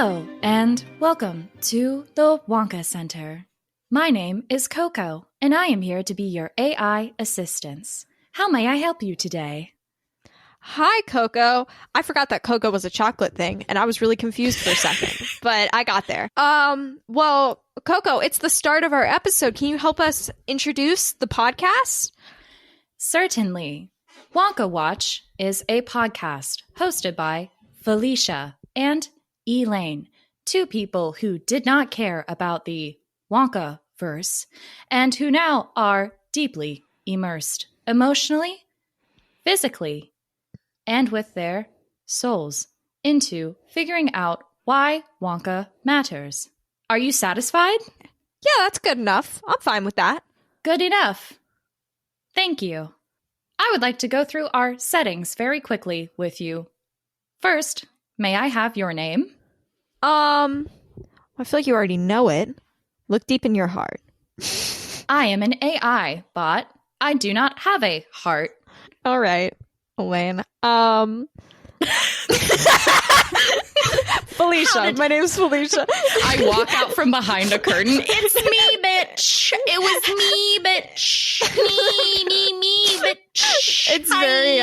Hello, and welcome to the Wonka Center. My name is Coco, and I am here to be your AI assistance. How may I help you today? Hi, Coco. I forgot that Coco was a chocolate thing, and I was really confused for a second, but I got there. Well, Coco, it's the start of our episode. Can you help us introduce the podcast? Certainly. Wonka Watch is a podcast hosted by Felicia and Elaine, two people who did not care about the Wonka-verse and who now are deeply immersed emotionally, physically, and with their souls into figuring out why Wonka matters. Are you satisfied? Yeah, that's good enough. I'm fine with that. Good enough. Thank you. I would like to go through our settings very quickly with you. First, may I have your name? I feel like you already know it. Look deep in your heart. I am an AI bot. I do not have a heart. All right, Elaine. Felicia. My name's Felicia. I walk out from behind a curtain. It's me, bitch. It was me, bitch. Me, bitch. It's very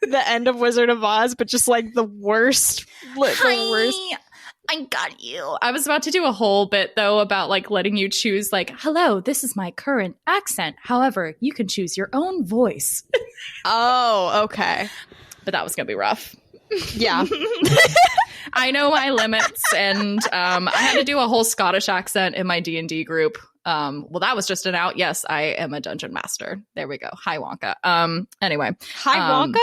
the end of Wizard of Oz, but just like the worst. The worst. I got you. I was about to do a whole bit, though, about like letting you choose, like, hello, this is my current accent. However, you can choose your own voice. Oh, okay. But that was going to be rough. Yeah. I know my limits, and I had to do a whole Scottish accent in my D&D group. Well, that was just an out. Yes, I am a dungeon master. There we go. Hi, Wonka. Anyway. Hi, Wonka?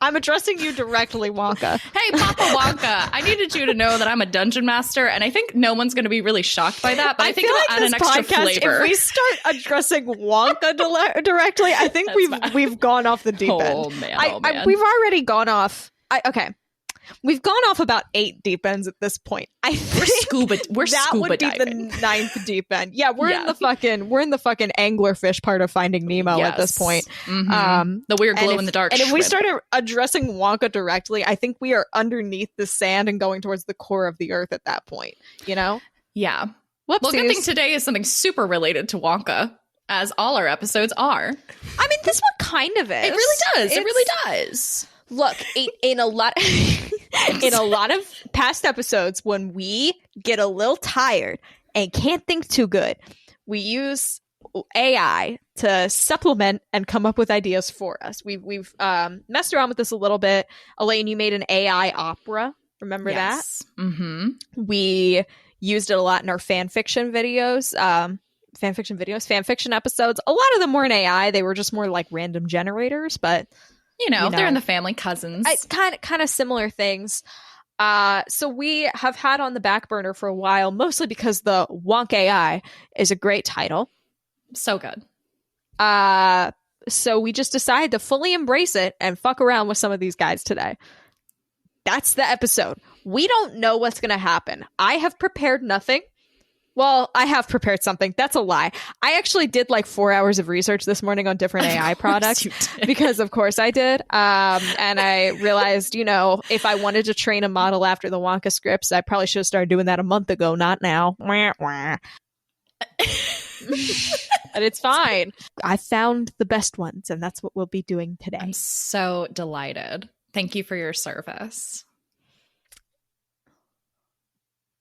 I'm addressing you directly, Wonka. Hey, Papa Wonka. I needed you to know that I'm a dungeon master, and I think no one's going to be really shocked by that, but I think it'll add an extra flavor. If we start addressing Wonka directly, I think we've gone off the deep end. Oh, man. We've already gone off. Okay. We've gone off about 8 deep ends at this point. We're scuba diving. That would be the 9th deep end. Yeah, we're in the fucking anglerfish part of Finding Nemo at this point. Mm-hmm. The weird glow in the dark. And if we started addressing Wonka directly, I think we are underneath the sand and going towards the core of the earth at that point. You know? Yeah. Whoopsies. Well, good thing today is something super related to Wonka, as all our episodes are. I mean, this one kind of is. It really does. It really does. Look, in a lot of past episodes, when we get a little tired and can't think too good, we use AI to supplement and come up with ideas for us. We've messed around with this a little bit. Elaine, you made an AI opera. Remember that? Mm-hmm. We used it a lot in our fan fiction videos. Fan fiction episodes. A lot of them weren't AI. They were just more like random generators, but You know, they're in the family, cousins. Kind of similar things. So we have had on the back burner for a while, mostly because the Wonka-A.I is a great title. So good. So we just decided to fully embrace it and fuck around with some of these guys today. That's the episode. We don't know what's going to happen. I have prepared nothing. Well, I have prepared something. That's a lie. I actually did like 4 hours of research this morning on different AI products because of course I did. And I realized, if I wanted to train a model after the Wonka scripts, I probably should have started doing that a month ago, not now. But it's fine. I found the best ones, and that's what we'll be doing today. I'm so delighted. Thank you for your service.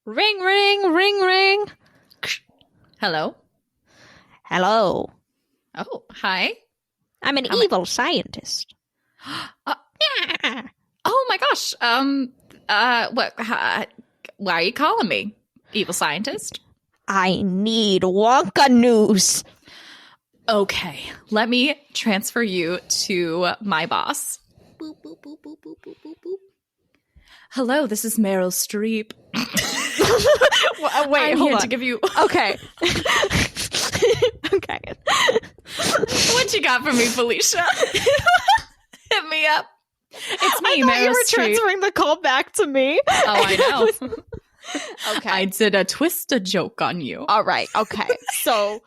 Ring, ring, ring, ring. Hello? Hello. Oh, hi. I'm an evil scientist. Oh my gosh. Why are you calling me? Evil scientist? I need Wonka news. Okay, let me transfer you to my boss. Boop, boop, boop, boop, boop, boop, boop, boop. Hello, this is Meryl Streep. Wait, I'm hold here on. to give you. Okay. Okay. What you got for me, Felicia? Hit me up. It's me, I thought Meryl you were Streep. transferring the call back to me. Oh, I know. Okay. I did a joke on you. All right. Okay. So,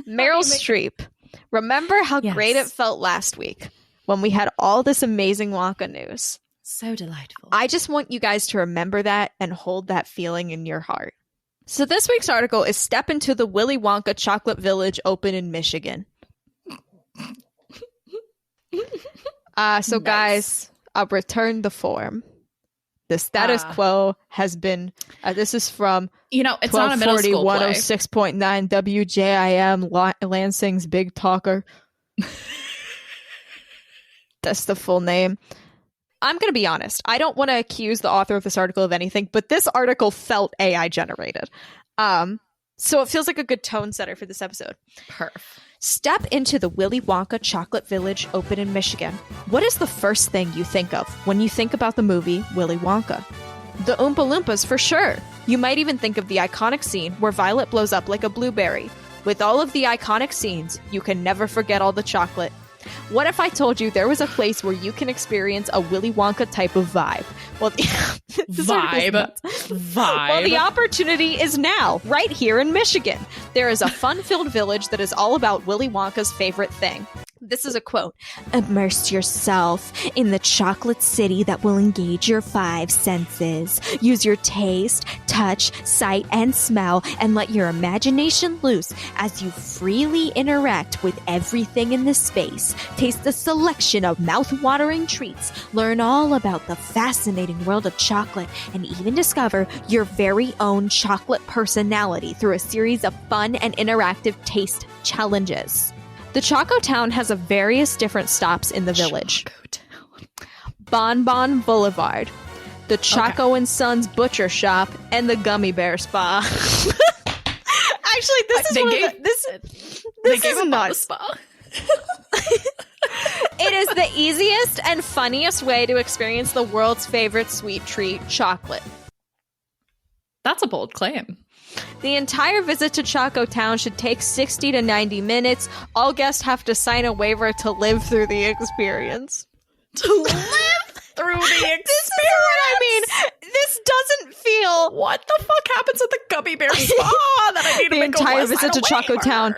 Meryl Streep. Remember how great it felt last week when we had all this amazing Wonka news? So delightful. I just want you guys to remember that and hold that feeling in your heart. So this week's article is Step into the Willy Wonka Chocolate Village open in Michigan. So Nice. guys, I'll return the form. The status quo has been, this is from it's not a middle school play. 106.9 WJIM Lansing's Big Talker. That's the full name. I'm going to be honest. I don't want to accuse the author of this article of anything, but this article felt AI generated. So it feels like a good tone setter for this episode. Perf. Step into the Willy Wonka Chocolate Village open in Michigan. What is the first thing you think of when you think about the movie Willy Wonka? The Oompa Loompas, for sure. You might even think of the iconic scene where Violet blows up like a blueberry. With all of the iconic scenes, you can never forget all the chocolate. What if I told you there was a place where you can experience a Willy Wonka type of vibe? Well, Vibe. Well, the opportunity is now, right here in Michigan. There is a fun-filled village that is all about Willy Wonka's favorite thing. This is a quote. Immerse yourself in the chocolate city that will engage your 5 senses. Use your taste, touch, sight, and smell, and let your imagination loose as you freely interact with everything in this space. Taste a selection of mouth-watering treats, learn all about the fascinating world of chocolate, and even discover your very own chocolate personality through a series of fun and interactive taste challenges. The Choco Town has a various different stops in the village. Bon Bon Boulevard, the Choco and Sons Butcher Shop, and the Gummy Bear Spa. Actually, this is nuts. Spa. It is the easiest and funniest way to experience the world's favorite sweet treat, chocolate. That's a bold claim. The entire visit to Choco Town should take 60 to 90 minutes. All guests have to sign a waiver to live through the experience. To live through the experience? This is what I mean. This doesn't feel... What the fuck happens at the Gummy Bear Spa that I need to The make entire visit to Choco Town.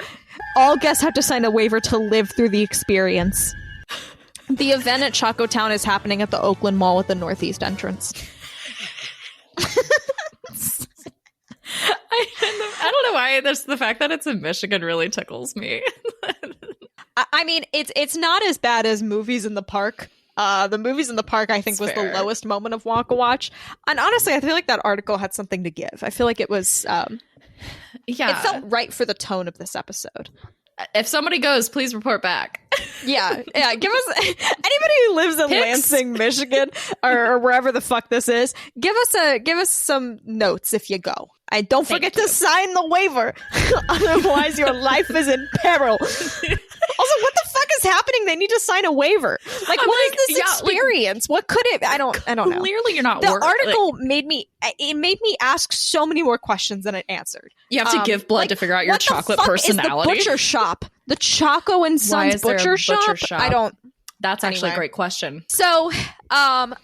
All guests have to sign a waiver to live through the experience. The event at Choco Town is happening at the Oakland Mall at the northeast entrance. I don't know why the fact that it's in Michigan really tickles me. I mean, it's not as bad as Movies in the Park. The Movies in the Park, I think, was the lowest moment of Wonka Watch. And honestly, I feel like that article had something to give. I feel like it was... it felt right for the tone of this episode. If somebody goes, please report back. Yeah. Give us anybody who lives in Lansing, Michigan, or wherever the fuck this is. Give us some notes if you go. And don't forget to sign the waiver, otherwise your life is in peril. Also, what the fuck is happening? They need to sign a waiver. Like, what is this experience? What could it? I don't know. Clearly, you're not. The article made me ask so many more questions than it answered. You have to give blood to figure out your chocolate personality. Is the butcher shop, the Choco and Sons butcher shop? I don't. That's actually a great question. So,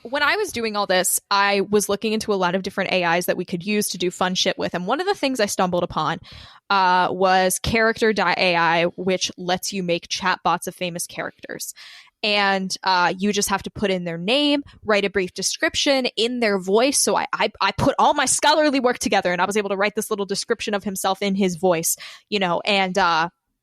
when I was doing all this, I was looking into a lot of different AIs that we could use to do fun shit with. And one of the things I stumbled upon was character.ai, which lets you make chatbots of famous characters. And you just have to put in their name, write a brief description in their voice. So I put all my scholarly work together, and I was able to write this little description of himself in his voice, and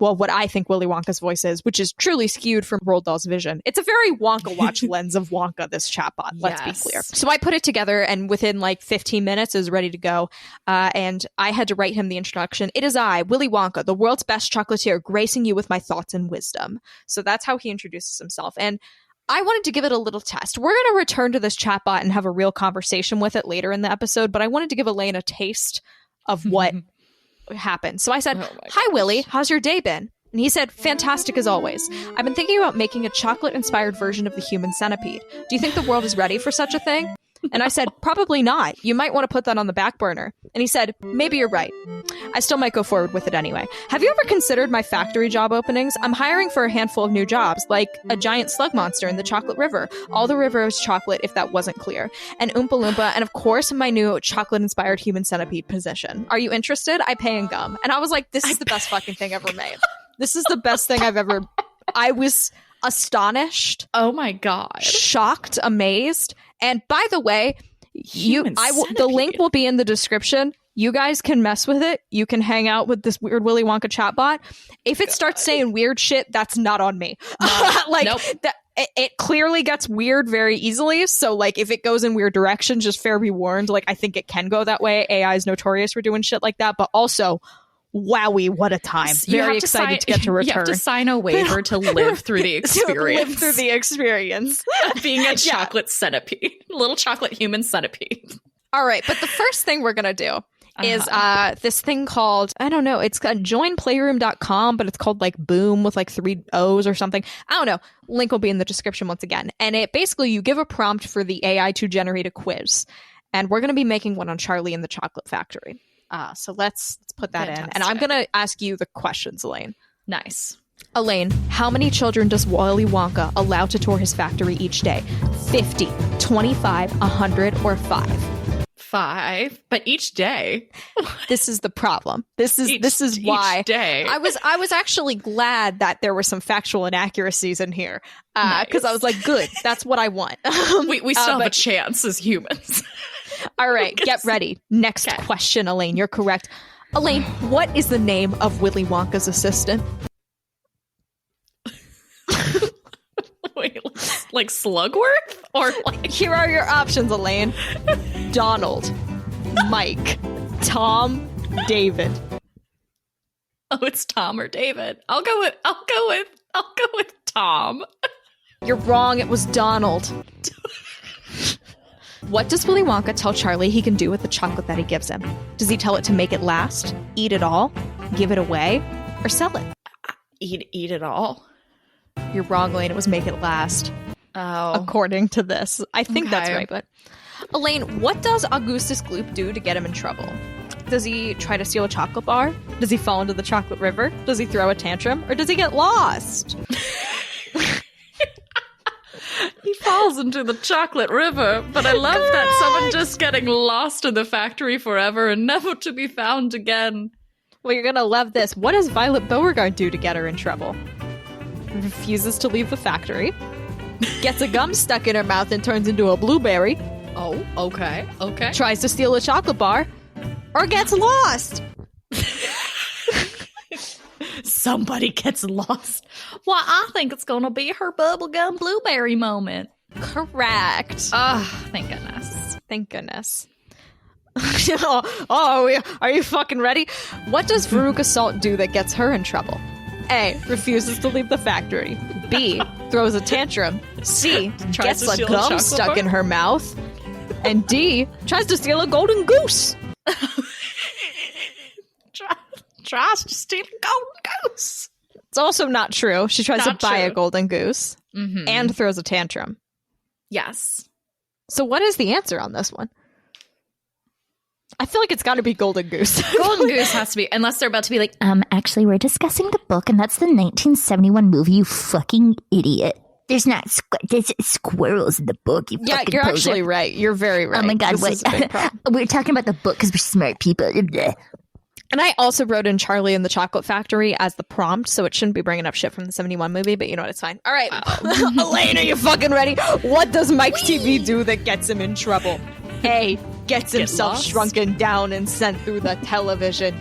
what I think Willy Wonka's voice is, which is truly skewed from Roald Dahl's vision. It's a very Wonka Watch lens of Wonka, this chatbot, let's be clear. So I put it together, and within like 15 minutes it was ready to go. And I had to write him the introduction. It is I, Willy Wonka, the world's best chocolatier, gracing you with my thoughts and wisdom. So that's how he introduces himself. And I wanted to give it a little test. We're going to return to this chatbot and have a real conversation with it later in the episode, but I wanted to give Elaine a taste of what happened. So I said, "Hi, Willy, how's your day been?" And he said, "Fantastic as always. I've been thinking about making a chocolate-inspired version of the human centipede. Do you think the world is ready for such a thing?" And I said, "Probably not. You might want to put that on the back burner." And he said, "Maybe you're right. I still might go forward with it anyway. Have you ever considered my factory job openings? I'm hiring for a handful of new jobs, like a giant slug monster in the chocolate river. All the river is chocolate, if that wasn't clear. An Oompa Loompa, and of course, my new chocolate-inspired human centipede position. Are you interested? I pay in gum." And I was like, this is the best fucking thing ever made. This is the best thing I've ever... astonished, Oh my god. shocked, amazed. And by the way, the link will be in the description. You guys can mess with it. You can hang out with this weird Willy Wonka chatbot. If it starts saying weird shit, that's not on me. Nope. It clearly gets weird very easily. So, like, if it goes in weird directions, just fair be warned. Like, I think it can go that way. AI is notorious for doing shit like that. But also, wowie, what a time. Very excited to get to return. You have to sign a waiver to live through the experience. Being a chocolate centipede. Little chocolate human centipede. All right. But the first thing we're going to do is this thing called, I don't know, it's joinplayroom.com, but it's called like Boom with like 3 O's or something. I don't know. Link will be in the description once again. And it basically, you give a prompt for the AI to generate a quiz. And we're going to be making one on Charlie and the Chocolate Factory. So let's put that in. And I'm going to ask you the questions, Elaine. Nice. Elaine, how many children does Willy Wonka allow to tour his factory each day? 50, 25, 100, or 5? 5, but each day. This is the problem. This is why each day. I was actually glad that there were some factual inaccuracies in here, because I was like, good, that's what I want. we still have a chance as humans. All right, get ready. Next question, Elaine. You're correct. Elaine, what is the name of Willy Wonka's assistant? Wait, like Slugworth? Or like... Here are your options, Elaine. Donald, Mike, Tom, David. Oh, it's Tom or David. I'll go with Tom. You're wrong. It was Donald. What does Willy Wonka tell Charlie he can do with the chocolate that he gives him? Does he tell it to make it last, eat it all, give it away, or sell it? Eat it all. You're wrong, Elaine. It was make it last. Oh. According to this. I think that's right, but... Elaine, what does Augustus Gloop do to get him in trouble? Does he try to steal a chocolate bar? Does he fall into the chocolate river? Does he throw a tantrum? Or does he get lost? He falls into the chocolate river, but I love that someone just getting lost in the factory forever and never to be found again. Well, you're gonna love this. What does Violet Beauregard do to get her in trouble? Refuses to leave the factory, gets a gum stuck in her mouth and turns into a blueberry. Oh, okay. Tries to steal a chocolate bar, or gets lost. Somebody gets lost. Well, I think it's gonna be her bubblegum blueberry moment. Correct. Thank goodness. Thank goodness. Are you fucking ready? What does Veruca Salt do that gets her in trouble? A. Refuses to leave the factory. B. Throws a tantrum. C. Gets a gum stuck in her mouth. And D. Tries to steal a golden goose. Tries to steal a golden goose. It's also not true. She tries to buy a golden goose and throws a tantrum. Yes. So what is the answer on this one? I feel like it's got to be golden goose. Golden goose has to be, unless they're about to be like, actually, we're discussing the book, and that's the 1971 movie, you fucking idiot. There's squirrels in the book, you fucking you're poser. Actually right. You're very right. Oh my god, this we're talking about the book because we're smart people. And I also wrote in Charlie and the Chocolate Factory as the prompt, so it shouldn't be bringing up shit from the 71 movie, but you know what, it's fine. All right, Elaine, are you fucking ready? What does Mike's TV do that gets him in trouble? A. Gets himself shrunken down and sent through the television.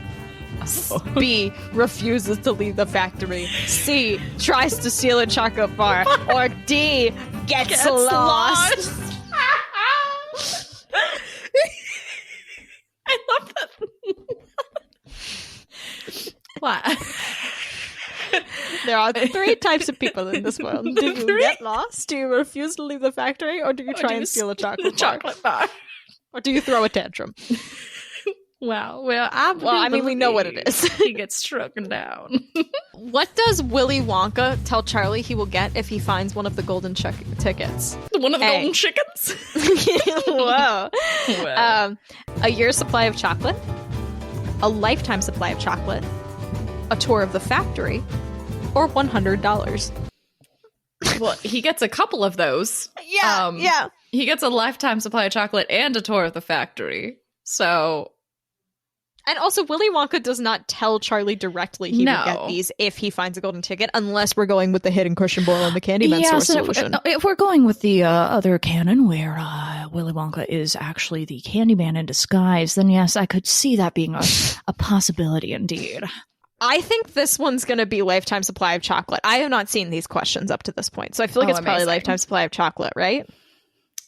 B. Refuses to leave the factory. C. Tries to steal a chocolate bar. Or D. Gets lost. I love that. What? There are 3 types of people in this world. Do you get lost? Do you refuse to leave the factory? Or do you try and steal a chocolate bar? Or do you throw a tantrum? Wow. We know what it is. He gets struck down. What does Willy Wonka tell Charlie he will get if he finds one of the golden tickets? One of the golden chickens? Whoa. A year's supply of chocolate, a lifetime supply of chocolate, a tour of the factory, or $100. Well, he gets a couple of those. Yeah. He gets a lifetime supply of chocolate and a tour of the factory. So And also, Willy Wonka does not tell Charlie directly he would get these if he finds a golden ticket, unless we're going with the hidden cushion bowl and the Candyman source solution. If we're going with the other canon where Willy Wonka is actually the Candyman in disguise, then yes, I could see that being a possibility indeed. I think this one's going to be lifetime supply of chocolate. I have not seen these questions up to this point, so I feel like it's probably lifetime supply of chocolate, right?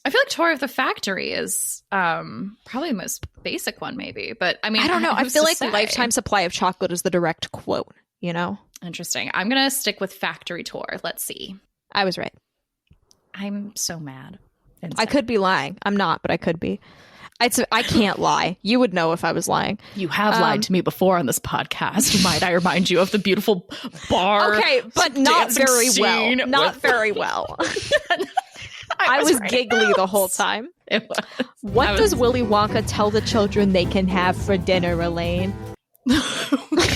I feel like Tour of the Factory is probably the most basic one, maybe. But I mean, I don't know. I feel like lifetime supply of chocolate is the direct quote, you know? Interesting. I'm going to stick with Factory Tour. Let's see. I was right. I'm so mad. I could be lying. I'm not, but I could be. I can't lie. You would know if I was lying. You have lied to me before on this podcast. Might I remind you of the beautiful bar? Okay, but not very well. Not very well. I was giggly the whole time. It was. What does Willy Wonka tell the children they can have for dinner, Elaine? What?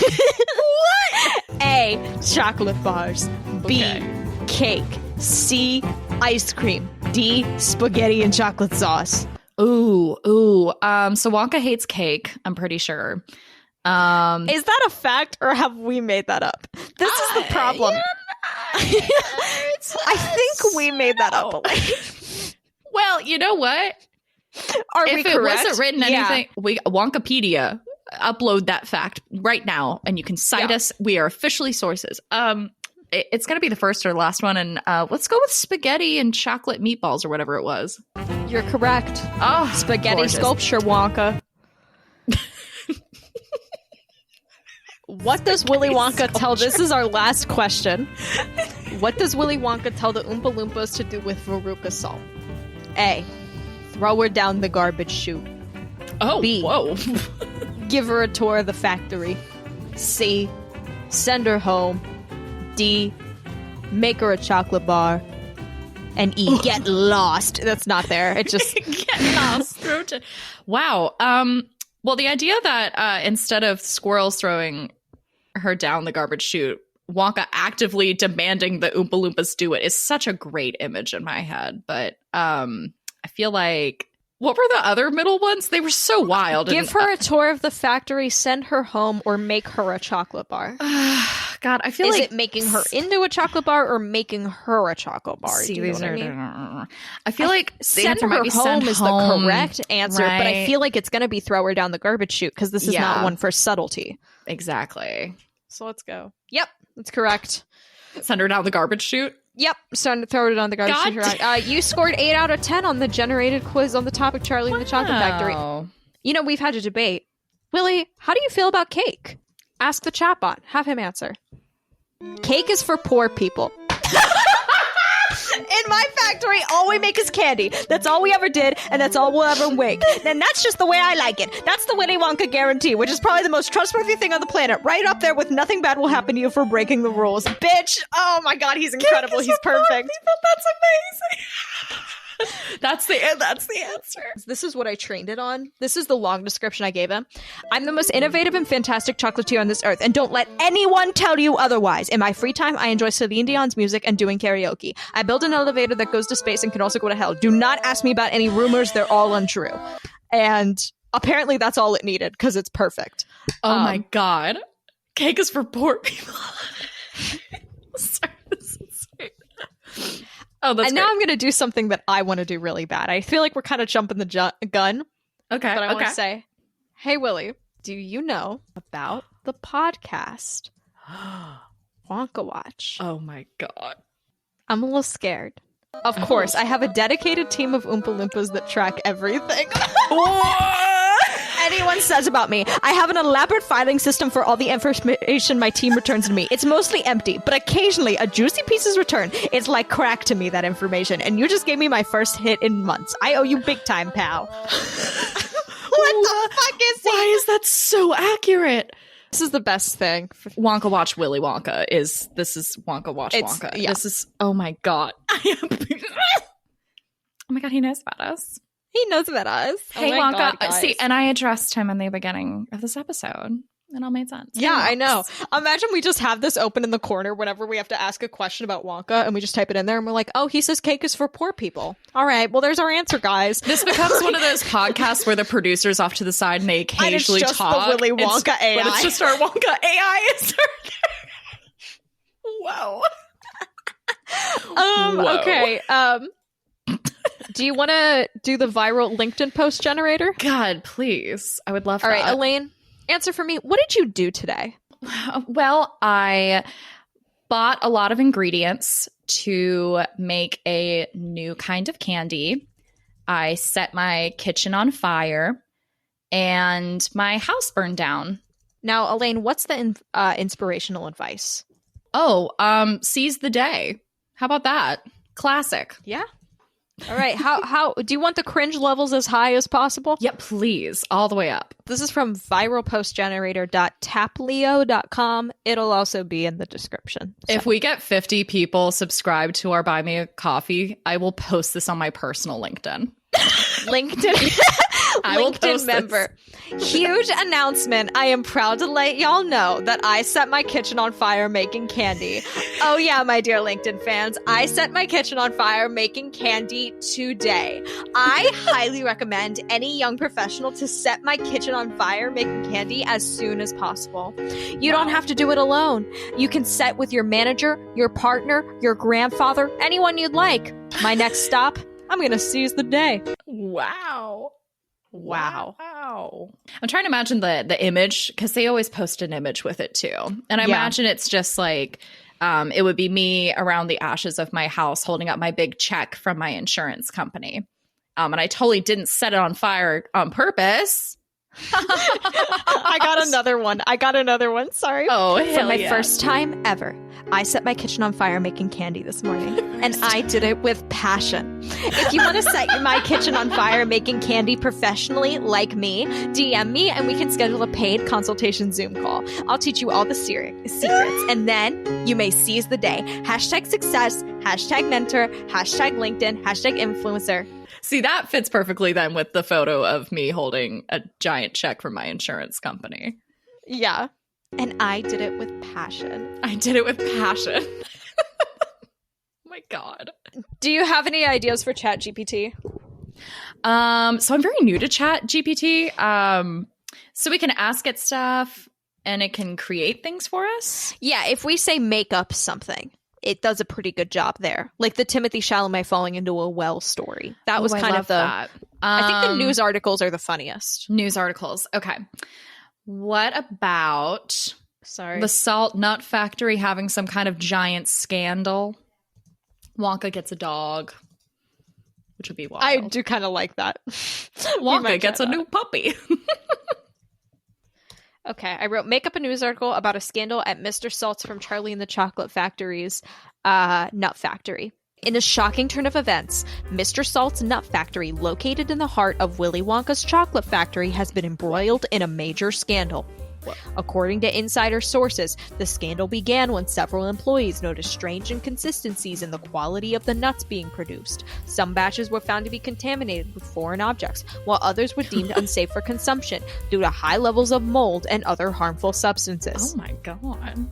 A. Chocolate bars. B. Cake. C. Ice cream. D. Spaghetti and chocolate sauce. Ooh. So Wonka hates cake, I'm pretty sure. Is that a fact or have we made that up? This is the problem. I think we made that up. Well, you know what? If it wasn't written anything, Wonkapedia, upload that fact right now and you can cite us. We are officially sources. It's going to be the first or last one, and let's go with spaghetti and chocolate meatballs or whatever it was. You're correct. Oh, spaghetti gorgeous. Sculpture Wonka. What does Willy Wonka tell? This is our last question. What does Willy Wonka tell the Oompa Loompas to do with Veruca Salt? A. Throw her down the garbage chute. Oh, B. Whoa. Give her a tour of the factory. C. Send her home. D. Make her a chocolate bar. And E. Get lost. That's not there. It just get lost. Wow. Well, the idea that instead of squirrels throwing her down the garbage chute, Wonka actively demanding the Oompa Loompas do it is such a great image in my head. But I feel like, what were the other middle ones? They were so wild. Give her a tour of the factory, send her home, or make her a chocolate bar. God, I feel is like... it making her into a chocolate bar or making her a chocolate bar? See, do you know what I mean? I feel like send her home is the correct answer, but I feel like it's going to be throw her down the garbage chute because this is not one for subtlety. Exactly. So let's go. Yep, that's correct. Send her down the garbage chute? Yep, throw her down the garbage chute. You scored 8 out of 10 on the generated quiz on the topic Charlie and the Chocolate Factory. You know, we've had a debate. Willie, how do you feel about cake? Ask the chatbot. Have him answer. Cake is for poor people. In my factory, all we make is candy. That's all we ever did, and that's all we'll ever make. And that's just the way I like it. That's the Willy Wonka guarantee, which is probably the most trustworthy thing on the planet. Right up there with nothing bad will happen to you for breaking the rules. Bitch! Oh my god, he's incredible. He's perfect. That's amazing. That's the answer. This is what I trained it on. This is the long description I gave him. I'm the most innovative and fantastic chocolatier on this earth, and don't let anyone tell you otherwise. In my free time, I enjoy Celine Dion's music and doing karaoke. I build an elevator that goes to space and can also go to hell. Do not ask me about any rumors. They're all untrue. And apparently that's all it needed, because it's perfect. Oh my god. Cake is for poor people. Sorry, this is sweet. Oh, that's and now I'm going to do something that I want to do really bad. I feel like we're kind of jumping the gun. Okay. But I want to say, hey, Willie, do you know about the podcast Wonka Watch? Oh, my God. I'm a little scared. Of course, I have a dedicated team of Oompa Loompas that track everything. Anyone says about me. I have an elaborate filing system for all the information my team returns to me. It's mostly empty, but occasionally a juicy piece is returned. It's like crack to me, that information, and you just gave me my first hit in months. I owe you big time, pal. What the fuck is this? Why is that so accurate? This is the best thing. Wonka Watch Willy Wonka is Wonka Watch Wonka. Yeah. This is, oh my god. Oh my god, he knows about us. He knows about us. Hey, Wonka. See, and I addressed him in the beginning of this episode. It all made sense. Yeah, I know. Imagine we just have this open in the corner whenever we have to ask a question about Wonka, and we just type it in there, and we're like, oh, he says cake is for poor people. All right, well, there's our answer, guys. This becomes one of those podcasts where the producer's off to the side and they occasionally and it's just talk. The Willy Wonka AI. But it's just our Wonka-A.I. Whoa. Whoa. Okay. Do you want to do the viral LinkedIn post generator? God, please. I would love that. All right, Elaine, answer for me. What did you do today? Well, I bought a lot of ingredients to make a new kind of candy. I set my kitchen on fire and my house burned down. Now, Elaine, what's the inspirational advice? Oh, seize the day. How about that? Classic. Yeah. All right. How do you want the cringe levels as high as possible? Yep, please. All the way up. This is from viralpostgenerator.taplio.com. It'll also be in the description. So. If we get 50 people subscribed to our Buy Me a Coffee, I will post this on my personal LinkedIn. LinkedIn member. Huge announcement. I am proud to let y'all know that I set my kitchen on fire making candy. Oh yeah, my dear LinkedIn fans. I set my kitchen on fire making candy today. I highly recommend any young professional to set my kitchen on fire making candy as soon as possible. You don't have to do it alone. You can set with your manager, your partner, your grandfather, anyone you'd like. My next stop, I'm going to seize the day. Wow. I'm trying to imagine the image because they always post an image with it too. And I imagine it's just like it would be me around the ashes of my house holding up my big check from my insurance company. And I totally didn't set it on fire on purpose. I got another one. Sorry. Oh, for my first time ever, I set my kitchen on fire making candy this morning, and I did it with passion. If you want to set my kitchen on fire making candy professionally, like me, DM me, and we can schedule a paid consultation Zoom call. I'll teach you all the secrets, and then you may seize the day. #success, #mentor, #LinkedIn, #influencer. See, that fits perfectly then with the photo of me holding a giant check from my insurance company. Yeah. And I did it with passion. Oh my God. Do you have any ideas for ChatGPT? So I'm very new to ChatGPT. So we can ask it stuff and it can create things for us? Yeah, if we say make up something, it does a pretty good job there. Like the Timothy Chalamet falling into a well story. That was kind of the... that. I think the news articles are the funniest. News articles. Okay. What about the Salt Nut Factory having some kind of giant scandal? Wonka gets a dog, which would be wild. I do kind of like that. Wonka gets a new puppy. Okay, I wrote, make up a news article about a scandal at Mr. Salt's from Charlie and the Chocolate Factory's Nut Factory. In a shocking turn of events, Mr. Salt's Nut Factory, located in the heart of Willy Wonka's chocolate factory, has been embroiled in a major scandal. According to insider sources, the scandal began when several employees noticed strange inconsistencies in the quality of the nuts being produced. Some batches were found to be contaminated with foreign objects, while others were deemed unsafe for consumption due to high levels of mold and other harmful substances. Oh my God.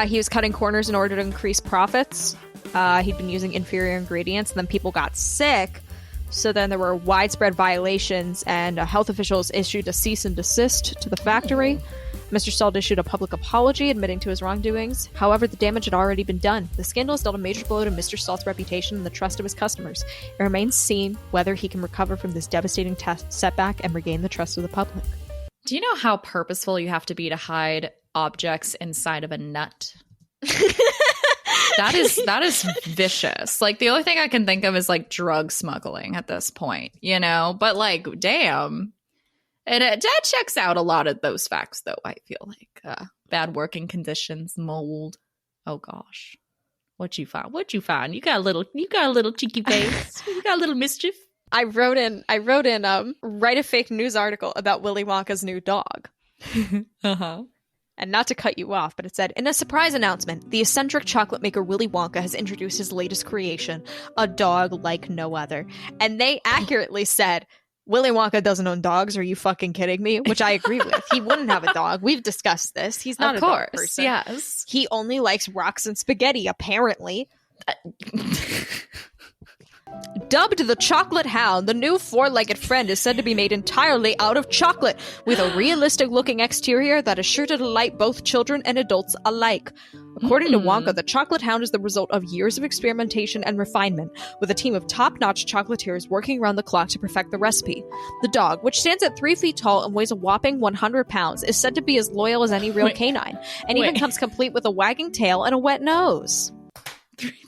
He was cutting corners in order to increase profits. He'd been using inferior ingredients, and then people got sick. So then there were widespread violations, and health officials issued a cease and desist to the factory. Mr. Salt issued a public apology admitting to his wrongdoings. However, the damage had already been done. The scandal has dealt a major blow to Mr. Salt's reputation and the trust of his customers. It remains seen whether he can recover from this devastating setback and regain the trust of the public. Do you know how purposeful you have to be to hide objects inside of a nut? That is vicious. Like, the only thing I can think of is like drug smuggling at this point, you know? But like, damn. And that checks out a lot of those facts, though, I feel like. Bad working conditions, mold. Oh gosh. What'd you find? You got a little cheeky face. You got a little mischief. I wrote in write a fake news article about Willy Wonka's new dog. Uh-huh. And not to cut you off, but it said, in a surprise announcement, the eccentric chocolate maker Willy Wonka has introduced his latest creation, a dog like no other. And they accurately said, Willy Wonka doesn't own dogs. Are you fucking kidding me? Which I agree with. He wouldn't have a dog. We've discussed this. He's not a dog person. Yes. He only likes rocks and spaghetti, apparently. Dubbed the Chocolate Hound, the new four-legged friend is said to be made entirely out of chocolate, with a realistic-looking exterior that is sure to delight both children and adults alike. According to Wonka, the Chocolate Hound is the result of years of experimentation and refinement, with a team of top-notch chocolatiers working around the clock to perfect the recipe. The dog, which stands at 3 feet tall and weighs a whopping 100 pounds, is said to be as loyal as any real canine, and even comes complete with a wagging tail and a wet nose.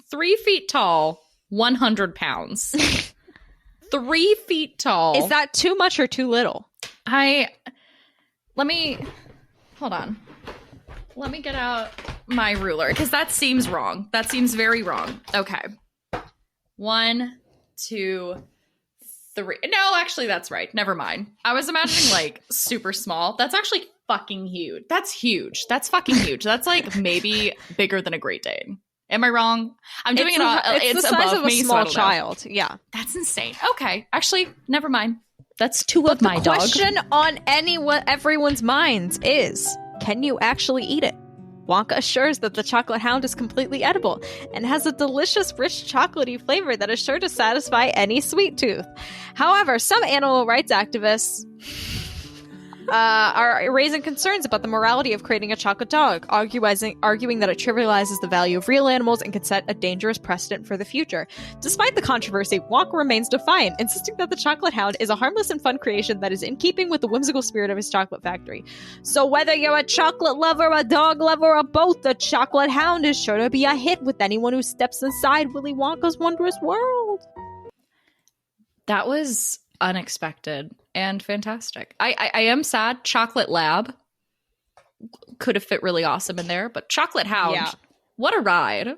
3 feet tall, 100 pounds. 3 feet tall. Is that too much or too little? Hold on. Let me get out my ruler, because that seems wrong. That seems very wrong. Okay. 1, 2, 3. No, actually, that's right. Never mind. I was imagining, like, super small. That's actually fucking huge. That's huge. That's fucking huge. That's, like, maybe bigger than a Great Dane. Am I wrong? I'm doing it's the size of a small child. Yeah. That's insane. Okay. Actually, never mind. That's two of my dogs. The question on everyone's minds is, can you actually eat it? Wonka assures that the chocolate hound is completely edible and has a delicious, rich, chocolatey flavor that is sure to satisfy any sweet tooth. However, some animal rights activists are raising concerns about the morality of creating a chocolate dog, arguing that it trivializes the value of real animals and could set a dangerous precedent for the future. Despite the controversy, Wonka remains defiant, insisting that the chocolate hound is a harmless and fun creation that is in keeping with the whimsical spirit of his chocolate factory. So whether you're a chocolate lover, a dog lover, or both, the chocolate hound is sure to be a hit with anyone who steps inside Willy Wonka's wondrous world. That was unexpected and fantastic. I am sad. Chocolate Lab could have fit really awesome in there, but Chocolate Hound, what a ride.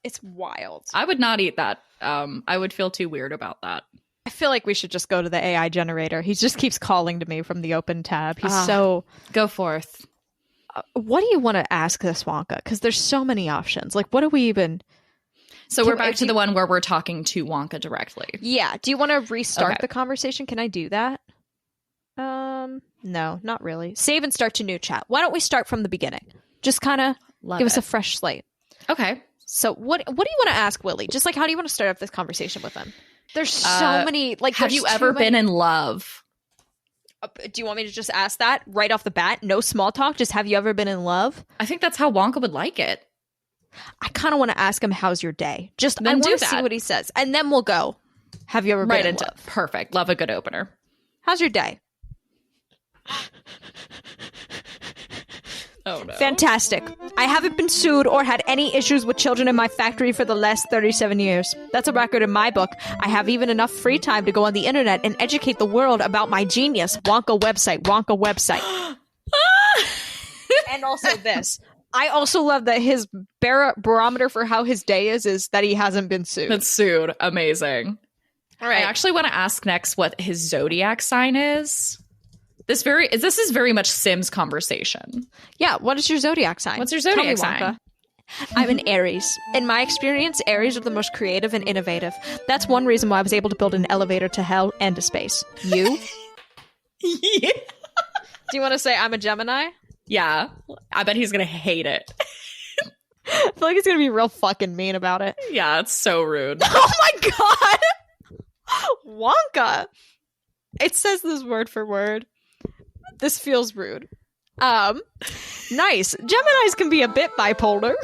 It's wild. I would not eat that. I would feel too weird about that. I feel like we should just go to the AI generator. He just keeps calling to me from the open tab. He's so... Go forth. What do you want to ask this Wonka? Because there's so many options. Like, what do we even... So we're back to the one where we're talking to Wonka directly. Yeah. Do you want to restart the conversation? Can I do that? No, not really. Save and start to new chat. Why don't we start from the beginning? Just kind of give us a fresh slate. Okay. So what do you want to ask Willy? Just like, how do you want to start off this conversation with him? There's so many. Like, have you ever been in love? Do you want me to just ask that right off the bat? No small talk. Just have you ever been in love? I think that's how Wonka would like it. I kind of want to ask him, how's your day? Just, I want to see what he says. And then we'll go, have you ever been in love? Perfect. Love a good opener. How's your day? Oh, no. Fantastic. I haven't been sued or had any issues with children in my factory for the last 37 years. That's a record in my book. I have even enough free time to go on the internet and educate the world about my genius. Wonka website. And also this. I also love that his barometer for how his day is that he hasn't been sued. Been sued. Amazing. All right. I actually want to ask next what his zodiac sign is. This is very much Sims conversation. Yeah. What is your zodiac sign? What's your zodiac sign? I'm an Aries. In my experience, Aries are the most creative and innovative. That's one reason why I was able to build an elevator to hell and to space. You? Yeah. Do you want to say I'm a Gemini? Yeah, I bet he's gonna hate it. I feel like he's gonna be real fucking mean about it. Yeah, it's so rude. Oh my god! Wonka! It says this word for word. This feels rude. Nice. Geminis can be a bit bipolar.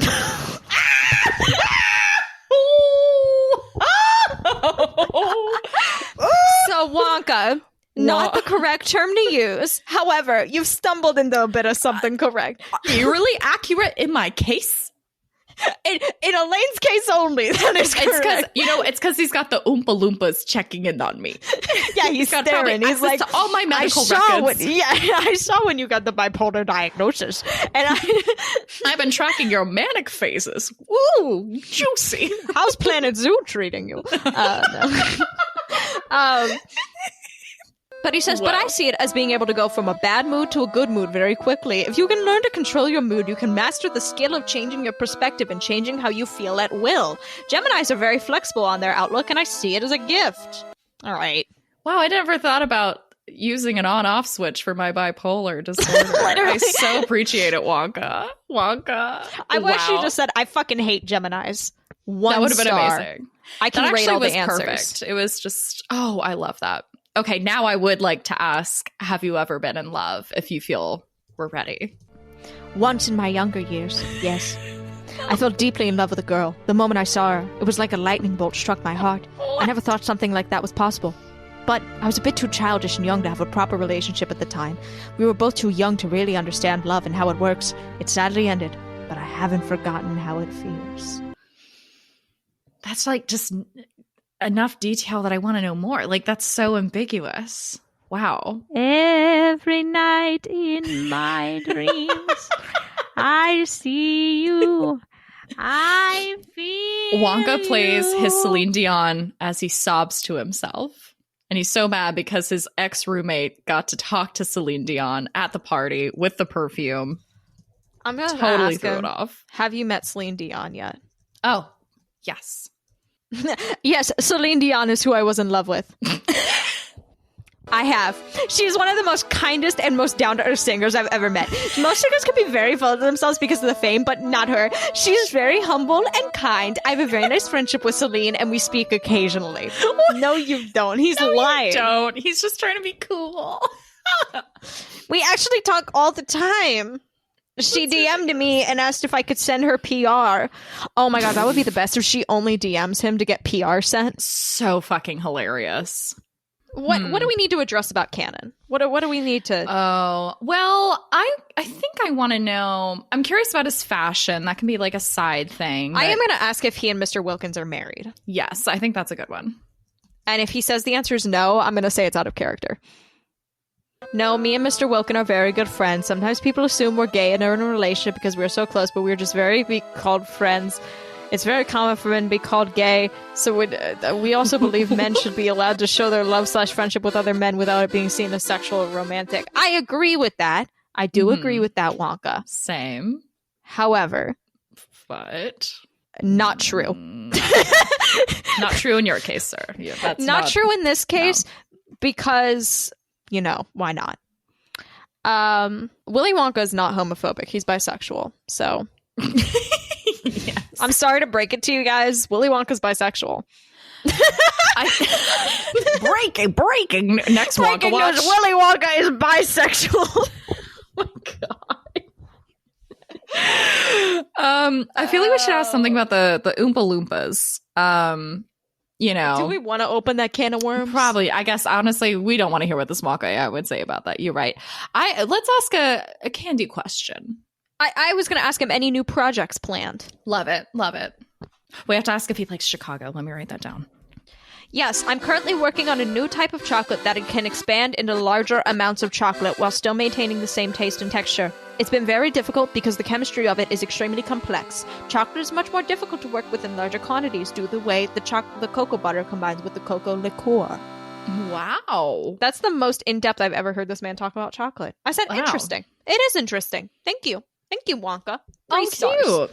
So Wonka... Not the correct term to use. However, you've stumbled into a bit of something correct. Eerily accurate in my case. In Elaine's case only, that is correct. It's because he's got the Oompa Loompas checking in on me. Yeah, he's staring. He's like, to all my medical records. I saw when you got the bipolar diagnosis. And I've been tracking your manic phases. Ooh, juicy. How's Planet Zoo treating you? No. But he says, but I see it as being able to go from a bad mood to a good mood very quickly. If you can learn to control your mood, you can master the skill of changing your perspective and changing how you feel at will. Geminis are very flexible on their outlook, and I see it as a gift. All right. Wow, I never thought about using an on-off switch for my bipolar disorder. I so appreciate it, Wonka. I wish you just said, I fucking hate Geminis. That would have been amazing. I can rate all the answers. Perfect. It was just, oh, I love that. Okay, now I would like to ask, have you ever been in love, if you feel we're ready? Once in my younger years, yes. I fell deeply in love with a girl. The moment I saw her, it was like a lightning bolt struck my heart. I never thought something like that was possible. But I was a bit too childish and young to have a proper relationship at the time. We were both too young to really understand love and how it works. It sadly ended, but I haven't forgotten how it feels. That's like just enough detail that I want to know more. Like, that's so ambiguous. Wow. Every night in my dreams, I see you. I feel Wonka plays his you. Celine Dion as he sobs to himself. And he's so mad because his ex-roommate got to talk to Celine Dion at the party with the perfume. I'm going to Totally ask threw him, it off. have you met Celine Dion yet? Oh, yes. Yes, Celine Dion is who I was in love with. I have. She's one of the most kindest and most down-to-earth singers I've ever met. Most singers can be very full of themselves because of the fame, but not her. She's very humble and kind. I have a very nice friendship with Celine, and we speak occasionally. No, you don't. He's lying. You don't. He's just trying to be cool. We actually talk all the time. She DM'd me and asked if I could send her PR. Oh my god, that would be the best if she only DMs him to get PR sent. So fucking hilarious. What do we need to address about canon? What do we need to? Oh, well, I think I want to know. I'm curious about his fashion. That can be like a side thing. I am going to ask if he and Mr. Wilkins are married. Yes, I think that's a good one. And if he says the answer is no, I'm going to say it's out of character. No, me and Mr. Wilkin are very good friends. Sometimes people assume we're gay and are in a relationship because we're so close, but we're just we called friends. It's very common for men to be called gay, so we also believe men should be allowed to show their love/friendship with other men without it being seen as sexual or romantic. I agree with that. I do agree with that, Wonka. Same. However, but not true. Not true in your case, sir. Yeah, that's not true in this case because, you know, why not? Willy Wonka is not homophobic. He's bisexual, so... Yes. I'm sorry to break it to you guys. Willy Wonka's bisexual. Breaking. Next Wonka Watch. Willy Wonka is bisexual. Oh my god. I feel like we should ask something about the Oompa Loompas. You know, do we want to open that can of worms? Probably. I guess honestly, we don't want to hear what this Wonka-A.I would say about that. You're right. Let's ask a candy question. I was going to ask him any new projects planned. Love it. We have to ask if he likes Chicago. Let me write that down. Yes, I'm currently working on a new type of chocolate that can expand into larger amounts of chocolate while still maintaining the same taste and texture. It's been very difficult because the chemistry of it is extremely complex. Chocolate is much more difficult to work with in larger quantities due to the way the cocoa butter combines with the cocoa liqueur. Wow. That's the most in-depth I've ever heard this man talk about chocolate. I said interesting. It is interesting. Thank you. Thank you, Wonka. 3 stars. Cute.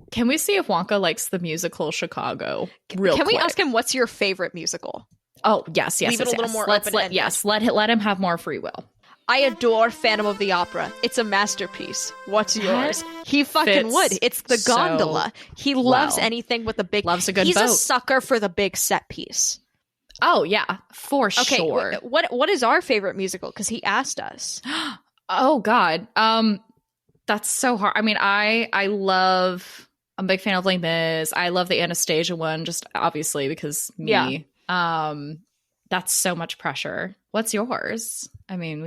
Can we see if Wonka likes the musical Chicago? Can we ask him what's your favorite musical? Oh, yes. Leave it a little more open-ended. Let him have more free will. I adore Phantom of the Opera. It's a masterpiece. What's yours? He fucking would. It's the gondola. He loves anything with a big... Loves a good He's boat. A sucker for the big set piece. Oh, yeah. For sure. What is our favorite musical? Because he asked us. Oh, God. That's so hard. I mean, I'm a big fan of Les Mis. I love the Anastasia one, just obviously because me. Yeah. That's so much pressure. What's yours? I mean,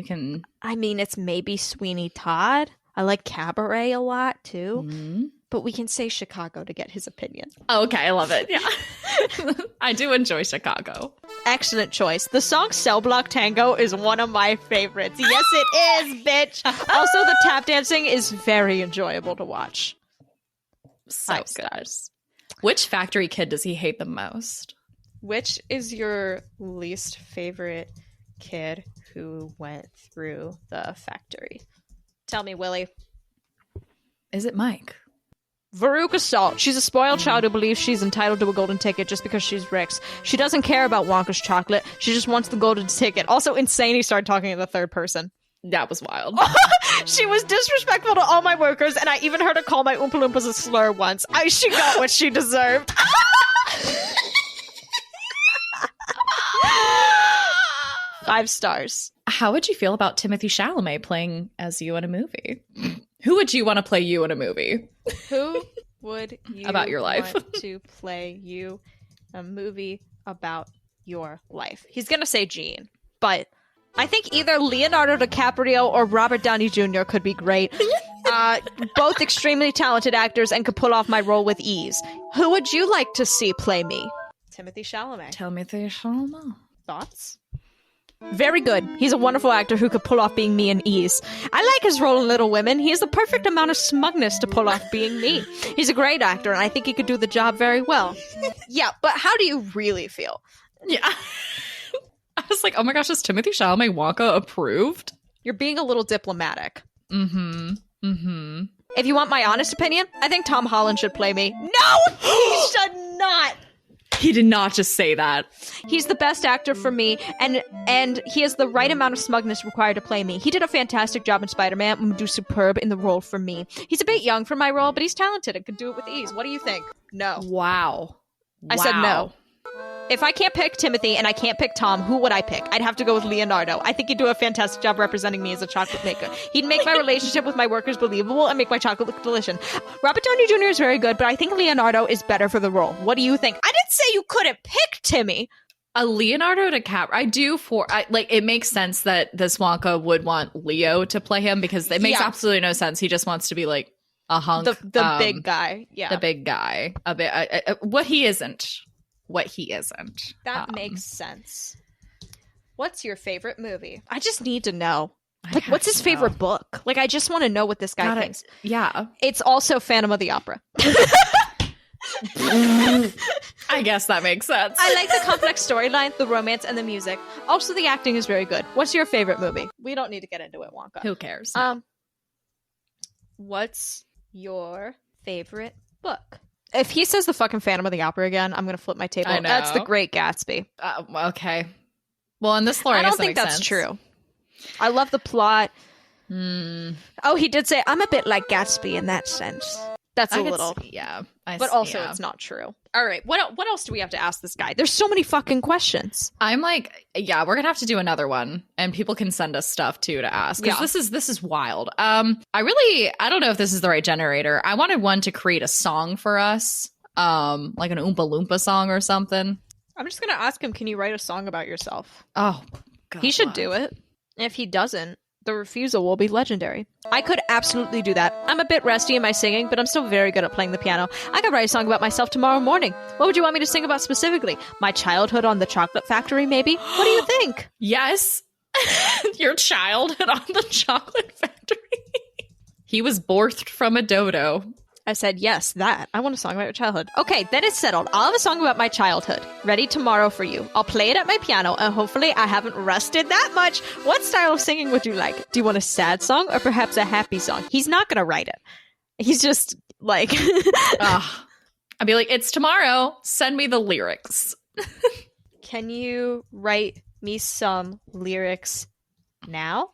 it's maybe Sweeney Todd. I like Cabaret a lot, too. Mm-hmm. But we can say Chicago to get his opinion. Oh, okay, I love it. Yeah. I do enjoy Chicago. Excellent choice. The song Cell Block Tango is one of my favorites. Yes, it is, bitch. Also, the tap dancing is very enjoyable to watch. So 5 stars. Which factory kid does he hate the most? Which is your least favorite kid who went through the factory? Tell me, Willie. Is it Mike? Veruca Salt. She's a spoiled child who believes she's entitled to a golden ticket just because she's Rick's. She doesn't care about Wonka's chocolate. She just wants the golden ticket. Also insane he started talking in the third person. That was wild. She was disrespectful to all my workers, and I even heard her call my Oompa Loompas a slur once. She got what she deserved. 5 stars. How would you feel about Timothée Chalamet playing as you in a movie? Who would you want to play you in a movie? Who would you about your life want to play you a movie about your life? He's gonna say Gene, but I think either Leonardo DiCaprio or Robert Downey Jr. could be great. Both extremely talented actors and could pull off my role with ease. Who would you like to see play me? Timothée Chalamet. Timothée Chalamet. Thoughts? Very good. He's a wonderful actor who could pull off being me in ease. I like his role in Little Women. He has the perfect amount of smugness to pull off being me. He's a great actor, and I think he could do the job very well. Yeah, but how do you really feel? Yeah. I was like, oh my gosh, is Timothée Chalamet Wonka approved? You're being a little diplomatic. Mm-hmm. Mm-hmm. If you want my honest opinion, I think Tom Holland should play me. No! He should not! He did not just say that. He's the best actor for me, and he has the right amount of smugness required to play me. He did a fantastic job in Spider-Man and would do superb in the role for me. He's a bit young for my role, but he's talented and could do it with ease. What do you think? No. Wow. I said no. If I can't pick Timothy and I can't pick Tom, who would I pick? I'd have to go with Leonardo. I think he'd do a fantastic job representing me as a chocolate maker. He'd make my relationship with my workers believable and make my chocolate look delicious. Robert Downey Jr. is very good, but I think Leonardo is better for the role. What do you think? I didn't say you couldn't pick Timmy. A Leonardo DiCaprio. I do it makes sense that this Wonka would want Leo to play him because it makes absolutely no sense. He just wants to be like a hunk. The big guy. Yeah. The big guy. A bit, what he isn't. That makes sense. What's your favorite movie? I just need to know. Like, what's his favorite book? Like, I just want to know what this guy thinks. Yeah. It's also Phantom of the Opera. I guess that makes sense. I like the complex storyline, the romance, and the music. Also, the acting is very good. What's your favorite movie? We don't need to get into it, Wonka. Who cares? What's your favorite book? If he says the fucking Phantom of the Opera again, I'm going to flip my table. I know. That's The Great Gatsby. Okay. Well, in this story, I don't think that's true. I love the plot. Oh, he did say, I'm a bit like Gatsby in that sense. That's a little. Yeah. But also, it's not true. All right. What else do we have to ask this guy? There's so many fucking questions. I'm like, yeah, we're going to have to do another one. And people can send us stuff, too, to ask. Because this is wild. I don't know if this is the right generator. I wanted one to create a song for us. Like an Oompa Loompa song or something. I'm just going to ask him, can you write a song about yourself? Oh, God. He should do it. If he doesn't, the refusal will be legendary. I could absolutely do that. I'm a bit rusty in my singing, but I'm still very good at playing the piano. I could write a song about myself tomorrow morning. What would you want me to sing about specifically? My childhood on the chocolate factory, maybe? What do you think? Yes. Your childhood on the chocolate factory. He was birthed from a dodo. I said, yes, that. I want a song about your childhood. Okay, then it's settled. I'll have a song about my childhood. Ready tomorrow for you. I'll play it at my piano, and hopefully I haven't rusted that much. What style of singing would you like? Do you want a sad song or perhaps a happy song? He's not going to write it. He's just like... I'd be like, it's tomorrow. Send me the lyrics. Can you write me some lyrics now?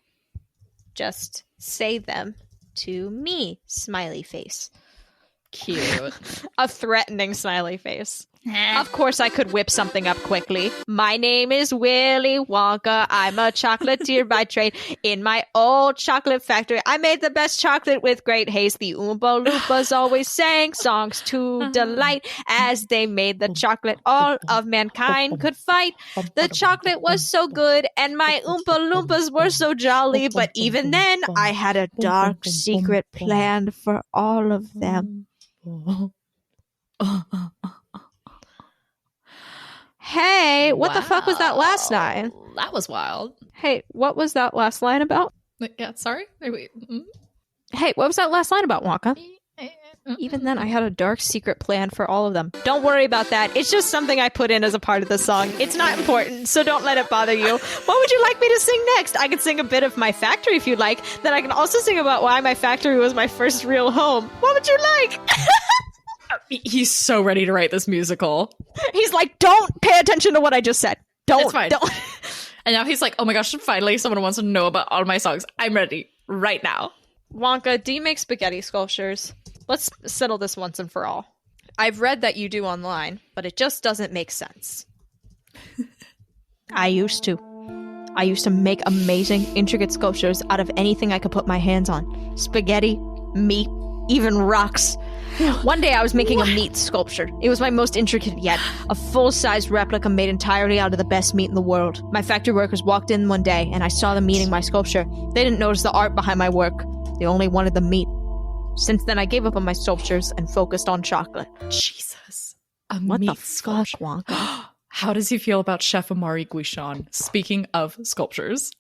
Just say them to me, smiley face. Cute. A threatening smiley face. Of course I could whip something up quickly. My name is Willy Wonka. I'm a chocolatier by trade. In my old chocolate factory, I made the best chocolate with great haste. The Oompa Loompas always sang songs to delight. As they made the chocolate, all of mankind could fight. The chocolate was so good, and my Oompa Loompas were so jolly. But even then, I had a dark secret planned for all of them. Hey, what the fuck was that last line? That was wild. Hey, what was that last line about? Yeah, sorry? Wait. Hey, what was that last line about, Wonka? Even then, I had a dark secret plan for all of them. Don't worry about that. It's just something I put in as a part of the song. It's not important, so don't let it bother you. What would you like me to sing next? I could sing a bit of my factory if you'd like. Then I can also sing about why my factory was my first real home. What would you like? He's so ready to write this musical. He's like, don't pay attention to what I just said. Don't. It's fine. Don't. And now he's like, oh my gosh, finally someone wants to know about all my songs. I'm ready right now. Wonka, do you make spaghetti sculptures? Let's settle this once and for all. I've read that you do online, but it just doesn't make sense. I used to make amazing, intricate sculptures out of anything I could put my hands on. Spaghetti, meat, even rocks. One day I was making a meat sculpture. It was my most intricate yet. A full-size replica made entirely out of the best meat in the world. My factory workers walked in one day, and I saw them eating my sculpture. They didn't notice the art behind my work. They only wanted the meat. Since then, I gave up on my sculptures and focused on chocolate. Jesus. What meat the fuck, sculpture. Wonka? How does he feel about Chef Amari Guichon? Speaking of sculptures.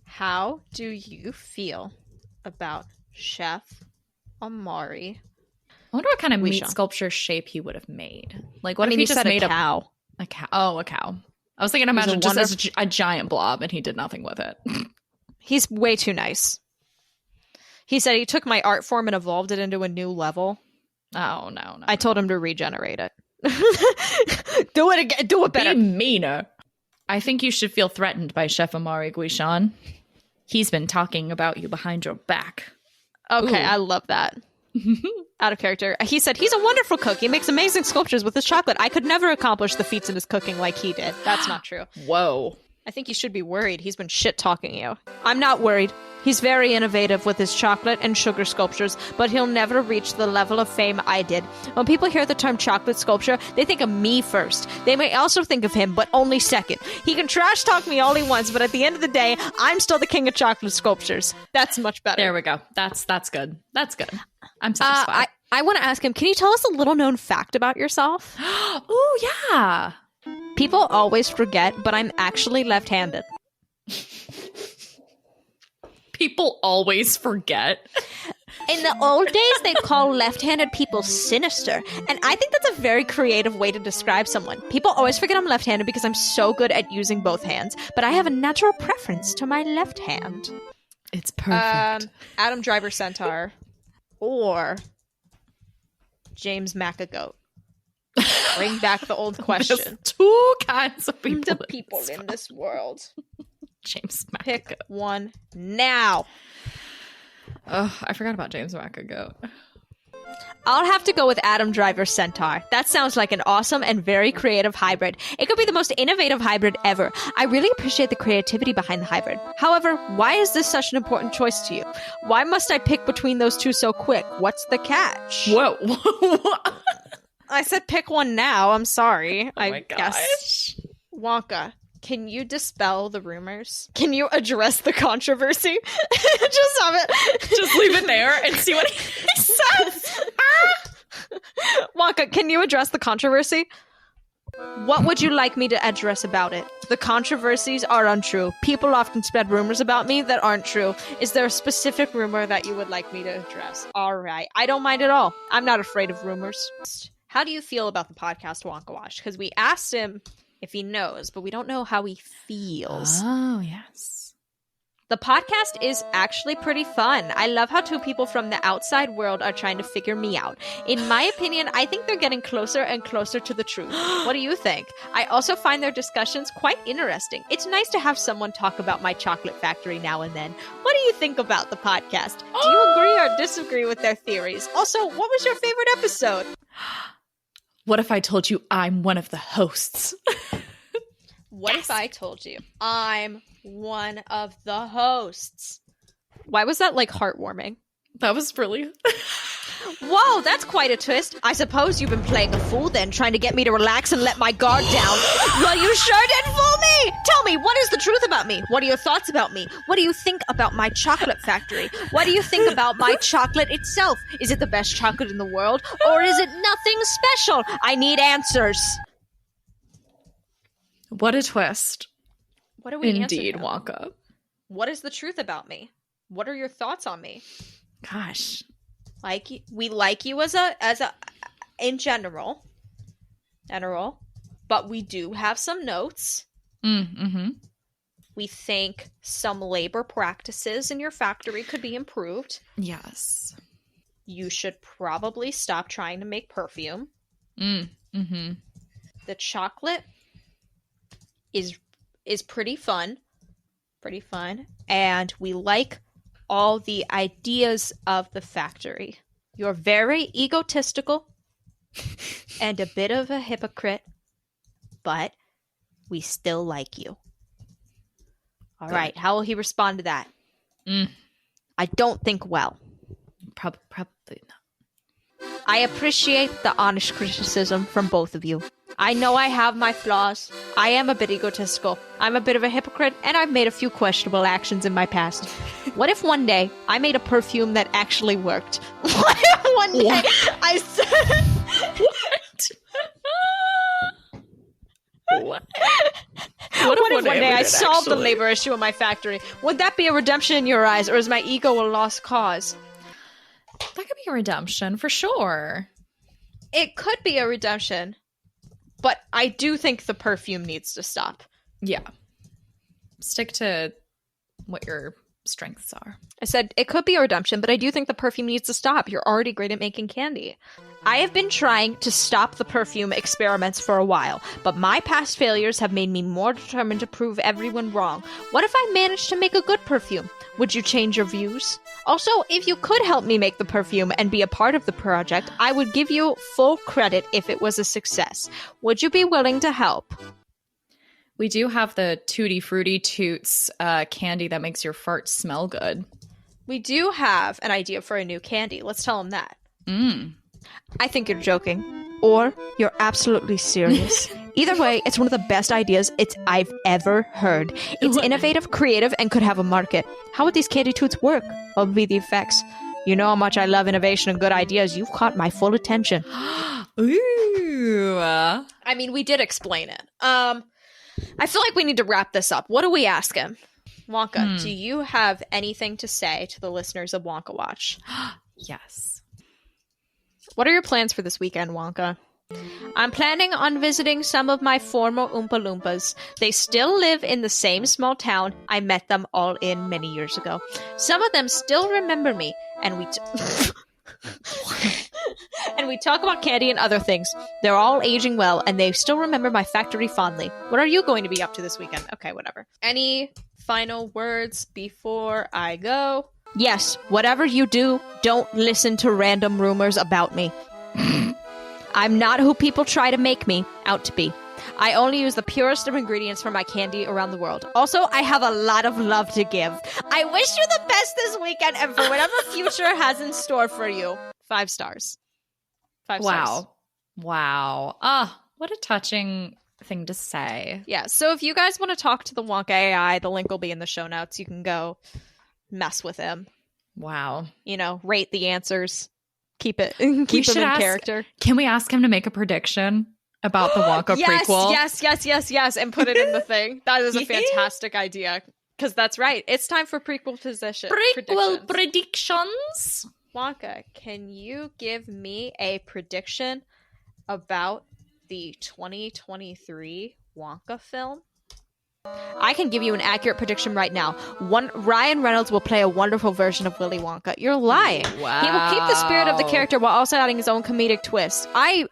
How do you feel about Chef Amari? I wonder what kind of meat Guichon. sculpture shape he would have made. Like, what I if mean, he he just said made a cow. a cow? Oh, a cow. I was thinking, He's imagine a just as a giant blob, and he did nothing with it. He's way too nice. He said he took my art form and evolved it into a new level. Oh, no. I told him to regenerate it. Do it again. Do it better. Be meaner. I think you should feel threatened by Chef Amari Guichon. He's been talking about you behind your back. Okay, Ooh. I love that. Out of character. He said he's a wonderful cook. He makes amazing sculptures with his chocolate. I could never accomplish the feats in his cooking like he did. That's not true. Whoa. I think you should be worried. He's been shit-talking you. I'm not worried. He's very innovative with his chocolate and sugar sculptures, but he'll never reach the level of fame I did. When people hear the term chocolate sculpture, they think of me first. They may also think of him, but only second. He can trash talk me all he wants, but at the end of the day, I'm still the king of chocolate sculptures. That's much better. There we go. That's good. That's good. I'm satisfied. I want to ask him, can you tell us a little known fact about yourself? Oh, yeah. People always forget, but I'm actually left-handed. People always forget. In the old days, they'd call left-handed people sinister, and I think that's a very creative way to describe someone. People always forget I'm left-handed because I'm so good at using both hands, but I have a natural preference to my left hand. It's perfect. Adam Driver Centaur or James McAgoat. Bring back the old question. There's two kinds of people. The people in this world. James McAgoat. Pick one now. Oh, I forgot about James McAgoat. I'll have to go with Adam Driver Centaur. That sounds like an awesome and very creative hybrid. It could be the most innovative hybrid ever. I really appreciate the creativity behind the hybrid. However, why is this such an important choice to you? Why must I pick between those two so quick? What's the catch? Whoa. I said pick one now. I'm sorry. Oh my gosh. Guess. Wonka, can you dispel the rumors? Can you address the controversy? Just have it. Just leave it there and see what he says. Wonka, can you address the controversy? What would you like me to address about it? The controversies are untrue. People often spread rumors about me that aren't true. Is there a specific rumor that you would like me to address? All right. I don't mind at all. I'm not afraid of rumors. How do you feel about the podcast Wonka Watch? Because we asked him if he knows, but we don't know how he feels. Oh, yes. The podcast is actually pretty fun. I love how two people from the outside world are trying to figure me out. In my opinion, I think they're getting closer and closer to the truth. What do you think? I also find their discussions quite interesting. It's nice to have someone talk about my chocolate factory now and then. What do you think about the podcast? Do you agree or disagree with their theories? Also, what was your favorite episode? What if I told you I'm one of the hosts? What if I told you I'm one of the hosts? Why was that, like, heartwarming? That was really... Whoa, that's quite a twist. I suppose you've been playing a fool then, trying to get me to relax and let my guard down. Well, you sure did fool me! Tell me, what is the truth about me? What are your thoughts about me? What do you think about my chocolate factory? What do you think about my chocolate itself? Is it the best chocolate in the world? Or is it nothing special? I need answers. What a twist. What are we Indeed, answering now? Wonka. What is the truth about me? What are your thoughts on me? Gosh. We like you as a in general, but we do have some notes. Mm-hmm. We think some labor practices in your factory could be improved. Yes. You should probably stop trying to make perfume. Mm-hmm. The chocolate is pretty fun. Pretty fun. And we like all the ideas of the factory. You're very egotistical and a bit of a hypocrite, but we still like you. All right, how will he respond to that? I don't think well. Probably not. I appreciate the honest criticism from both of you. I know I have my flaws. I am a bit egotistical. I'm a bit of a hypocrite, and I've made a few questionable actions in my past. What if one day I made a perfume that actually worked? What if one day I said... What? What if one day I solved the labor issue in my factory? Would that be a redemption in your eyes, or is my ego a lost cause? That could be a redemption, for sure. It could be a redemption, but I do think the perfume needs to stop. Yeah. Stick to what your strengths are. I said it could be a redemption, but I do think the perfume needs to stop. You're already great at making candy. I have been trying to stop the perfume experiments for a while, but my past failures have made me more determined to prove everyone wrong. What if I managed to make a good perfume? Would you change your views? Also, if you could help me make the perfume and be a part of the project, I would give you full credit if it was a success. Would you be willing to help? We do have the Tutti Frutti Toots candy that makes your farts smell good. We do have an idea for a new candy. Let's tell him that. I think you're joking. Or you're absolutely serious. Either way, it's one of the best ideas I've ever heard. It's innovative, creative, and could have a market. How would these candy toots work? What would be the effects? You know how much I love innovation and good ideas. You've caught my full attention. Ooh. I mean, we did explain it. I feel like we need to wrap this up. What do we ask him? Wonka, do you have anything to say to the listeners of Wonka Watch? Yes. What are your plans for this weekend, Wonka? I'm planning on visiting some of my former Oompa Loompas. They still live in the same small town I met them all in many years ago. Some of them still remember me, and we talk about candy and other things. They're all aging well, and they still remember my factory fondly. What are you going to be up to this weekend? Okay, whatever. Any final words before I go? Yes, whatever you do, don't listen to random rumors about me. I'm not who people try to make me out to be. I only use the purest of ingredients for my candy around the world. Also, I have a lot of love to give. I wish you the best this weekend and for whatever future has in store for you. 5 stars. 5 stars. Wow. Ah, what a touching thing to say. Yeah, so if you guys want to talk to the Wonka-A.I, the link will be in the show notes. You can go mess with him. Wow. You know, rate the answers. Keep him in character. Can we ask him to make a prediction about the Wonka prequel? Yes, and put it in the thing. That is a fantastic idea. Because that's right. It's time for prequel predictions. Wonka, can you give me a prediction about the 2023 Wonka film? I can give you an accurate prediction right now. Ryan Reynolds will play a wonderful version of Willy Wonka. You're lying. Wow. He will keep the spirit of the character while also adding his own comedic twist. I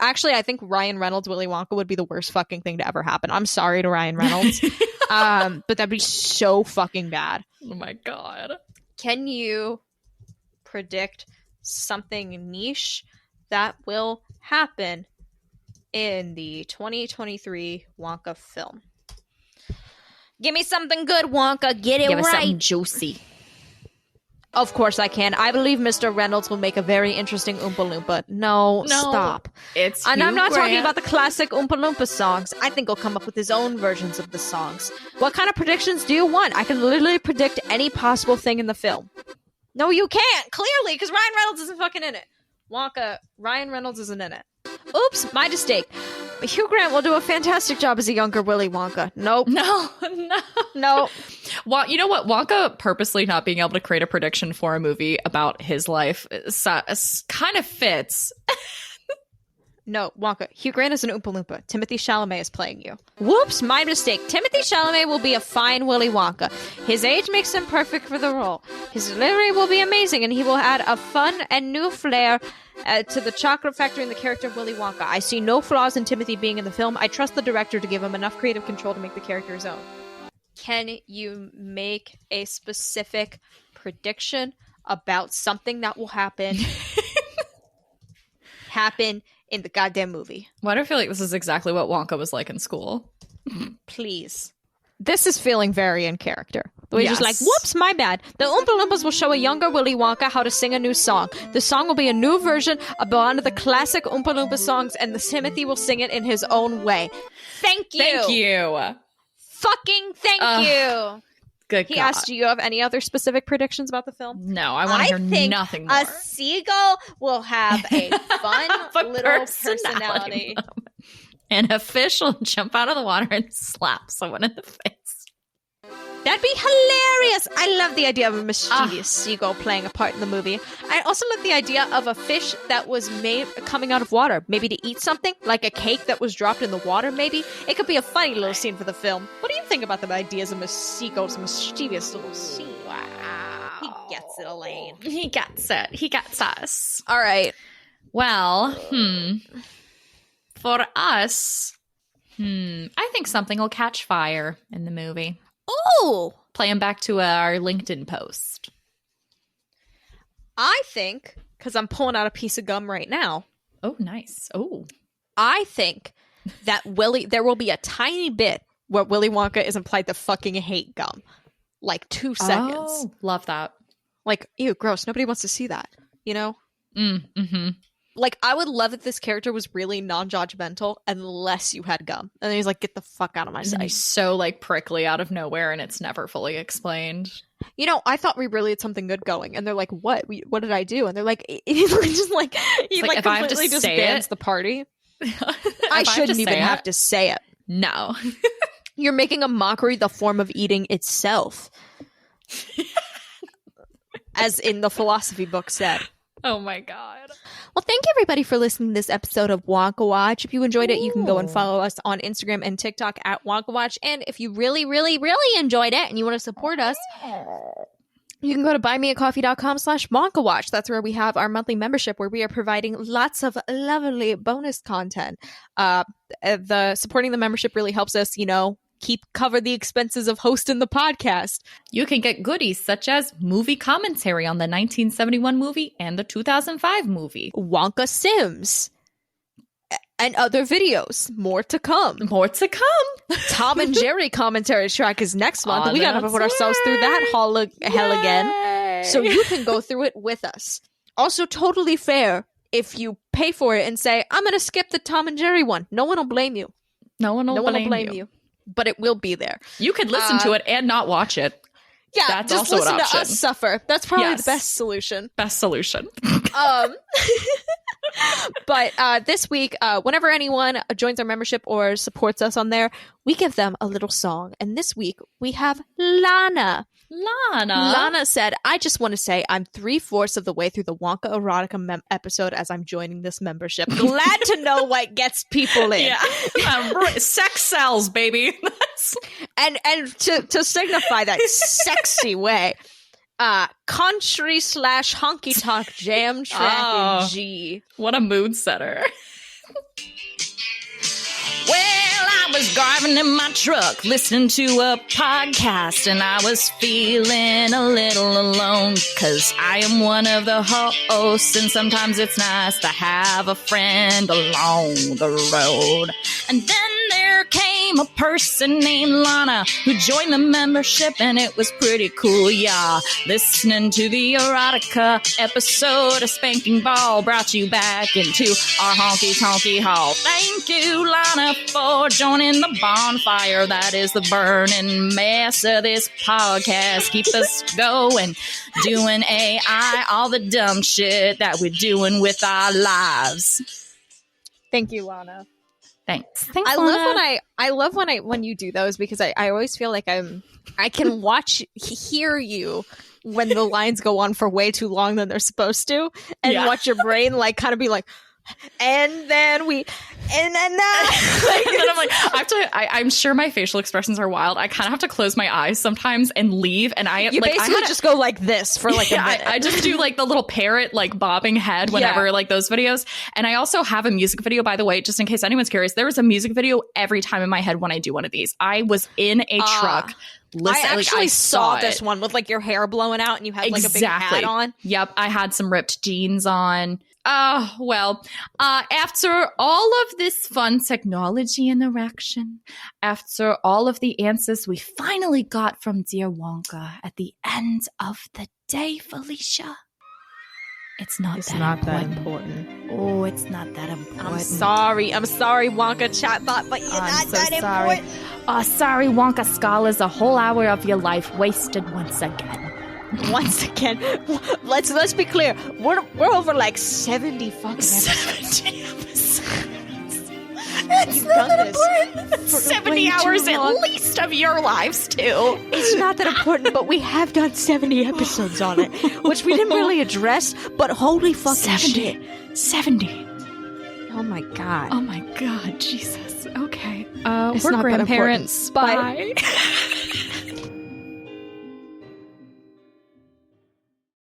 think Ryan Reynolds Willy Wonka would be the worst fucking thing to ever happen. I'm sorry to Ryan Reynolds. But that'd be so fucking bad. Oh my god. Can you predict something niche that will happen in the 2023 Wonka film? Give me something good, Wonka. Get it Give us right. something juicy. Of course I can. I believe Mr. Reynolds will make a very interesting Oompa Loompa. No, stop. It's And Hugh I'm not talking Grant. about the classic Oompa Loompa songs. I think he'll come up with his own versions of the songs. What kind of predictions do you want? I can literally predict any possible thing in the film. No, you can't. Clearly, because Ryan Reynolds isn't fucking in it. Wonka, Ryan Reynolds isn't in it. Oops, my mistake. Hugh Grant will do a fantastic job as a younger Willy Wonka. Nope. No. Well, you know what? Wonka purposely not being able to create a prediction for a movie about his life kind of fits. No, Wonka. Hugh Grant is an Oompa Loompa. Timothy Chalamet is playing you. Whoops, my mistake. Timothy Chalamet will be a fine Willy Wonka. His age makes him perfect for the role. His delivery will be amazing, and he will add a fun and new flair to the chocolate factory in the character of Willy Wonka. I see no flaws in Timothy being in the film. I trust the director to give him enough creative control to make the character his own. Can you make a specific prediction about something that will happen in the goddamn movie? Why do I feel like this is exactly what Wonka was like in school? Please. This is feeling very in character. We're just like, whoops, my bad. The Oompa Loompas will show a younger Willy Wonka how to sing a new song. The song will be a new version of one of the classic Oompa Loompa songs, and the Timothy will sing it in his own way. Thank you. Thank you. Fucking thank you. Good He God. asked, do you have any other specific predictions about the film? No, I want to hear nothing more. A seagull will have a fun little personality. moment. And a fish will jump out of the water and slap someone in the face. That'd be hilarious. I love the idea of a mischievous seagull playing a part in the movie. I also love the idea of a fish that was made coming out of water, maybe to eat something, like a cake that was dropped in the water, maybe. It could be a funny little scene for the film. What do you think about the ideas of a seagull's mischievous little scene? Wow. He gets it, Elaine. He gets it. He gets us. All right. Well, for us, I think something will catch fire in the movie. Oh! Playing back to our LinkedIn post. I think, because I'm pulling out a piece of gum right now. Oh, nice. Oh. I think that there will be a tiny bit where Willy Wonka is implied to fucking hate gum. Like 2 seconds. Oh, love that. Like, ew, gross. Nobody wants to see that, you know? Mm-hmm. Like, I would love if this character was really non-judgmental unless you had gum. And then he's like, get the fuck out of my And sight. he's so, like, prickly out of nowhere, and it's never fully explained. You know, I thought we really had something good going. And they're like, what? What did I do? And they're like, he completely disbands the party. I shouldn't even have to say it. No. You're making a mockery the form of eating itself. As in the philosophy book said. Oh my God. Well, thank you everybody for listening to this episode of Wonka Watch. If you enjoyed it, you can go and follow us on Instagram and TikTok at Wonka Watch. And if you really, really, really enjoyed it and you want to support us, you can go to buymeacoffee.com/WonkaWatch. That's where we have our monthly membership where we are providing lots of lovely bonus content. The supporting the membership really helps us, cover the expenses of hosting the podcast. You can get goodies such as movie commentary on the 1971 movie and the 2005 movie. Wonka Sims. And other videos. More to come. More to come. Tom and Jerry commentary track is next month. And we gotta put ourselves through that hell again. So you can go through it with us. Also, totally fair if you pay for it and say, I'm gonna skip the Tom and Jerry one. No one will blame you. No one will blame you. But it will be there. You could listen to it and not watch it. Yeah, that's just also listen an option. to us suffer. That's probably the best solution. Best solution. But this week, whenever anyone joins our membership or supports us on there, we give them a little song. And this week, we have Lana. Lana said, I just want to say I'm 3/4 of the way through the Wonka Erotica episode as I'm joining this membership. Glad to know what gets people in. Yeah. Sex sells, baby. and to signify that sexy way, country / honky tonk jam track in G. What a mood setter. Well, I was driving in my truck, listening to a podcast, and I was feeling a little alone, 'cause I am one of the hosts, and sometimes it's nice to have a friend along the road. And then there came a person named Lana who joined the membership, and it was pretty cool, yeah. Listening to the erotica episode of Spanking Ball brought you back into our honky-tonky hall. Thank you, Lana, for joining the bonfire that is the burning mess of this podcast. Keep us going, doing AI, all the dumb shit that we're doing with our lives. Thank you, Lana. Thanks, I love when you do those, because I always feel like I can hear you when the lines go on for way too long than they're supposed to, and watch your brain kind of be like, And then and then I'm like, I'm sure my facial expressions are wild. I kind of have to close my eyes sometimes and leave. And you basically just go like this for like a minute. I just do like the little parrot, like bobbing head whenever like those videos. And I also have a music video, by the way, just in case anyone's curious. There was a music video every time in my head when I do one of these. I was in a truck. I actually saw this one with like your hair blowing out and you had like a big hat on. Yep. I had some ripped jeans on. Oh, well, after all of this fun technology interaction, after all of the answers we finally got from dear Wonka at the end of the day, Felicia, it's not that important. Oh, it's not that important. I'm sorry, Wonka chatbot, but you're not that important. Oh, sorry, Wonka scholars, a whole hour of your life wasted once again. Once again, let's be clear. We're over like 70 fucking episodes. 70 episodes. It's not that important. 70 hours at least of your lives, too. It's not that important, but we have done 70 episodes on it, which we didn't really address, but holy fucking shit. 70. Oh my god. Oh my god, Jesus. Okay. We're grandparents. Bye.